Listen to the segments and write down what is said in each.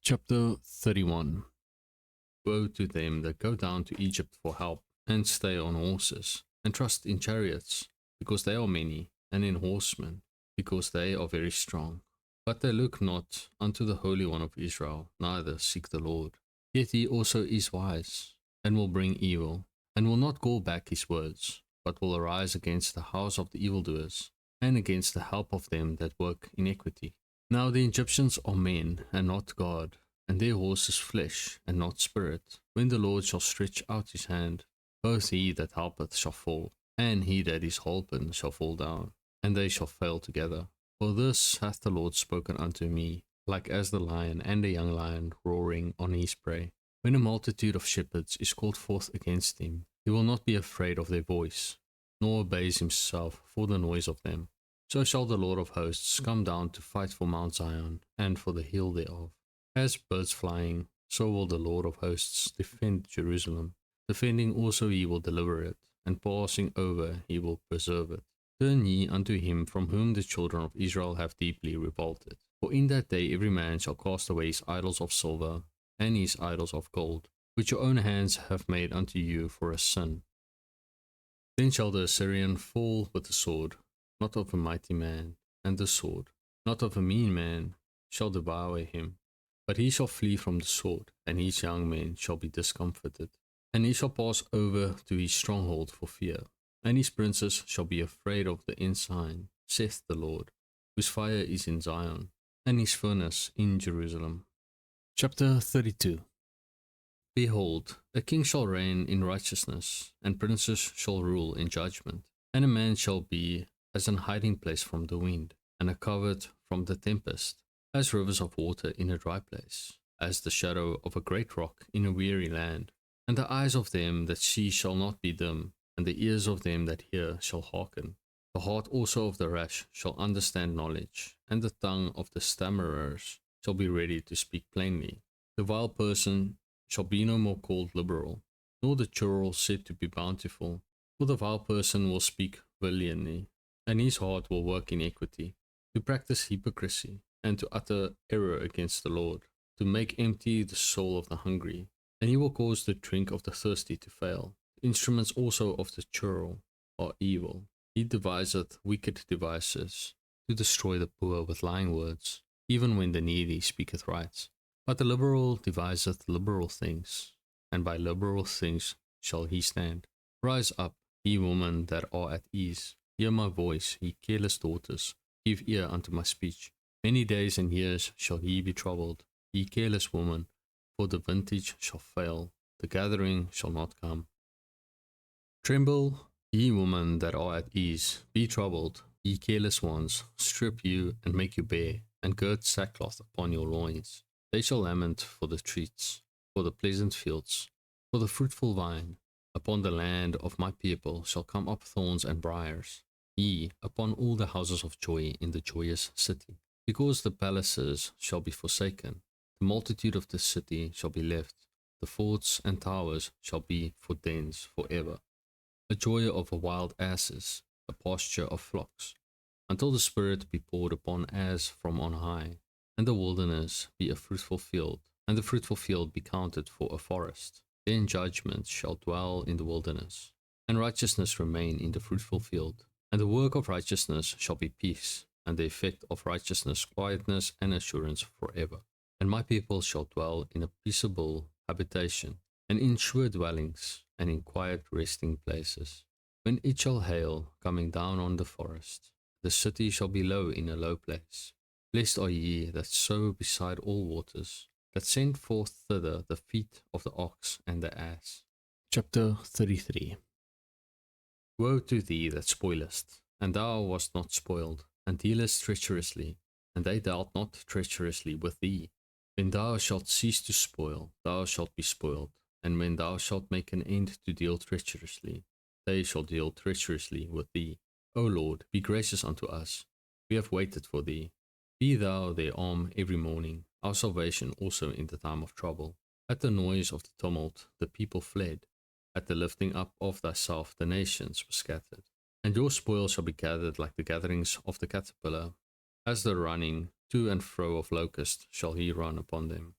Chapter 31. Woe to them that go down to Egypt for help, and stay on horses, and trust in chariots, because they are many, and in horsemen, because they are very strong. But they look not unto the Holy One of Israel, neither seek the Lord. Yet he also is wise, and will bring evil, and will not call back his words, but will arise against the house of the evildoers, and against the help of them that work iniquity. Now the Egyptians are men, and not God, and their horse is flesh, and not spirit. When the Lord shall stretch out his hand, both he that helpeth shall fall, and he that is holpen shall fall down, and they shall fail together. For this hath the Lord spoken unto me, like as the lion and the young lion roaring on his prey. When a multitude of shepherds is called forth against him, he will not be afraid of their voice, nor abase himself for the noise of them. So shall the Lord of hosts come down to fight for Mount Zion, and for the hill thereof. As birds flying, so will the Lord of hosts defend Jerusalem. Defending also he will deliver it, and passing over he will preserve it. Turn ye unto him from whom the children of Israel have deeply revolted. For in that day every man shall cast away his idols of silver, and his idols of gold, which your own hands have made unto you for a sin. Then shall the Assyrian fall with the sword, not of a mighty man, and the sword, not of a mean man, shall devour him. But he shall flee from the sword, and his young men shall be discomfited. And he shall pass over to his stronghold for fear, and his princes shall be afraid of the ensign, saith the Lord, whose fire is in Zion, and his furnace in Jerusalem. Chapter 32. Behold, a king shall reign in righteousness, and princes shall rule in judgment, and a man shall be as an hiding place from the wind, and a covert from the tempest, as rivers of water in a dry place, as the shadow of a great rock in a weary land. And the eyes of them that see shall not be dim, and the ears of them that hear shall hearken. The heart also of the rash shall understand knowledge, and the tongue of the stammerers shall be ready to speak plainly. The vile person shall be no more called liberal, nor the churl said to be bountiful, for the vile person will speak valiantly, and his heart will work iniquity, to practice hypocrisy, and to utter error against the Lord, to make empty the soul of the hungry, and he will cause the drink of the thirsty to fail. The instruments also of the churl are evil. He deviseth wicked devices, to destroy the poor with lying words, even when the needy speaketh right. But the liberal deviseth liberal things, and by liberal things shall he stand. Rise up, ye women that are at ease, hear my voice, ye careless daughters, give ear unto my speech. Many days and years shall ye be troubled, ye careless woman, for the vintage shall fail, the gathering shall not come. Tremble, ye women that are at ease, be troubled, ye careless ones, strip you and make you bare, and gird sackcloth upon your loins. They shall lament for the trees, for the pleasant fields, for the fruitful vine. Upon the land of my people shall come up thorns and briars, yea, upon all the houses of joy in the joyous city. Because the palaces shall be forsaken, the multitude of the city shall be left, the forts and towers shall be for dens forever. A joy of wild asses, a pasture of flocks, until the Spirit be poured upon as from on high, and the wilderness be a fruitful field, and the fruitful field be counted for a forest. Then judgment shall dwell in the wilderness, and righteousness remain in the fruitful field. And the work of righteousness shall be peace, and the effect of righteousness quietness and assurance forever. And my people shall dwell in a peaceable habitation, and in sure dwellings, and in quiet resting places. When it shall hail, coming down on the forest, the city shall be low in a low place. Blessed are ye that sow beside all waters, that send forth thither the feet of the ox and the ass. Chapter 33. Woe to thee that spoilest, and thou wast not spoiled, and dealest treacherously, and they dealt not treacherously with thee. When thou shalt cease to spoil, thou shalt be spoiled, and when thou shalt make an end to deal treacherously, they shall deal treacherously with thee. O Lord, be gracious unto us. We have waited for thee. Be thou their arm every morning, our salvation also in the time of trouble. At the noise of the tumult the people fled. At the lifting up of thyself the nations were scattered. And your spoil shall be gathered like the gatherings of the caterpillar. As the running to and fro of locust shall he run upon them.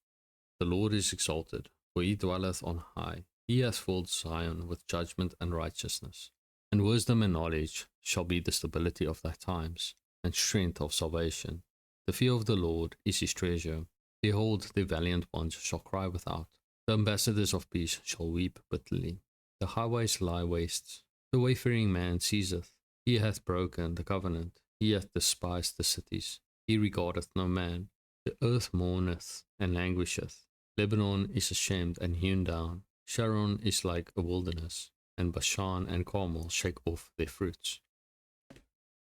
The Lord is exalted, for he dwelleth on high. He hath filled Zion with judgment and righteousness. And wisdom and knowledge shall be the stability of thy times, and strength of salvation. The fear of the Lord is his treasure. Behold, the valiant ones shall cry without. The ambassadors of peace shall weep bitterly. The highways lie waste. The wayfaring man ceaseth. He hath broken the covenant. He hath despised the cities. He regardeth no man. The earth mourneth and languisheth. Lebanon is ashamed and hewn down. Sharon is like a wilderness, and Bashan and Carmel shake off their fruits.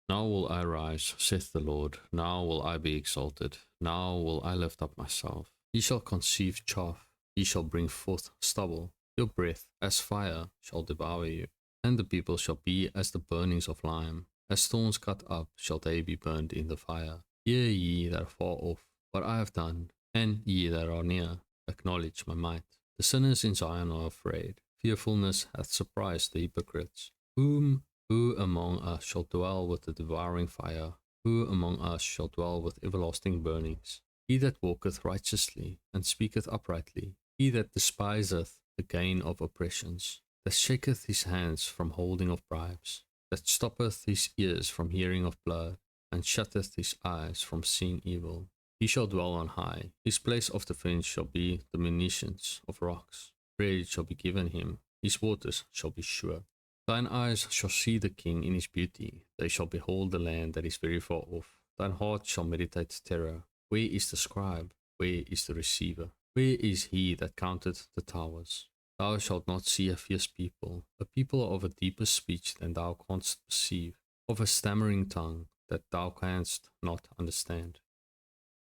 Now will I rise, saith the Lord. Now will I be exalted. Now will I lift up myself. He shall conceive chaff. He shall bring forth stubble. Your breath, as fire, shall devour you. And the people shall be as the burnings of lime. As thorns cut up shall they be burned in the fire. Hear ye that are far off what I have done, and ye that are near, acknowledge my might. The sinners in Zion are afraid. Fearfulness hath surprised the hypocrites. Who among us shall dwell with the devouring fire? Who among us shall dwell with everlasting burnings? He that walketh righteously, and speaketh uprightly, he that despiseth the gain of oppressions, that shaketh his hands from holding of bribes, that stoppeth his ears from hearing of blood, and shutteth his eyes from seeing evil. He shall dwell on high. His place of defence shall be the munitions of rocks. Bread shall be given him. His waters shall be sure. Thine eyes shall see the king in his beauty. They shall behold the land that is very far off. Thine heart shall meditate terror. Where is the scribe? Where is the receiver? Where is he that counted the towers? Thou shalt not see a fierce people, a people of a deeper speech than thou canst perceive, of a stammering tongue that thou canst not understand.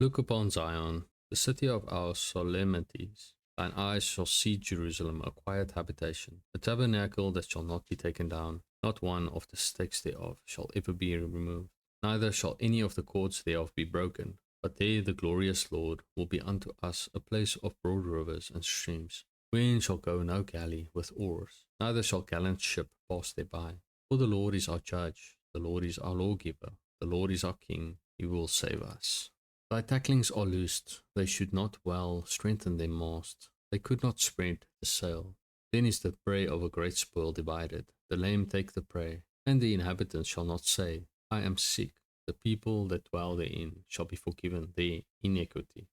Look upon Zion, the city of our solemnities. Thine eyes shall see Jerusalem, a quiet habitation, a tabernacle that shall not be taken down. Not one of the stakes thereof shall ever be removed, neither shall any of the cords thereof be broken. But there the glorious Lord will be unto us a place of broad rivers and streams, wherein shall go no galley with oars, neither shall gallant ship pass thereby. For the Lord is our judge, the Lord is our lawgiver, the Lord is our king, he will save us. Thy tacklings are loosed, they should not well strengthen their mast, they could not spread the sail. Then is the prey of a great spoil divided, the lame take the prey, and the inhabitants shall not say, I am sick. The people that dwell therein shall be forgiven their iniquity.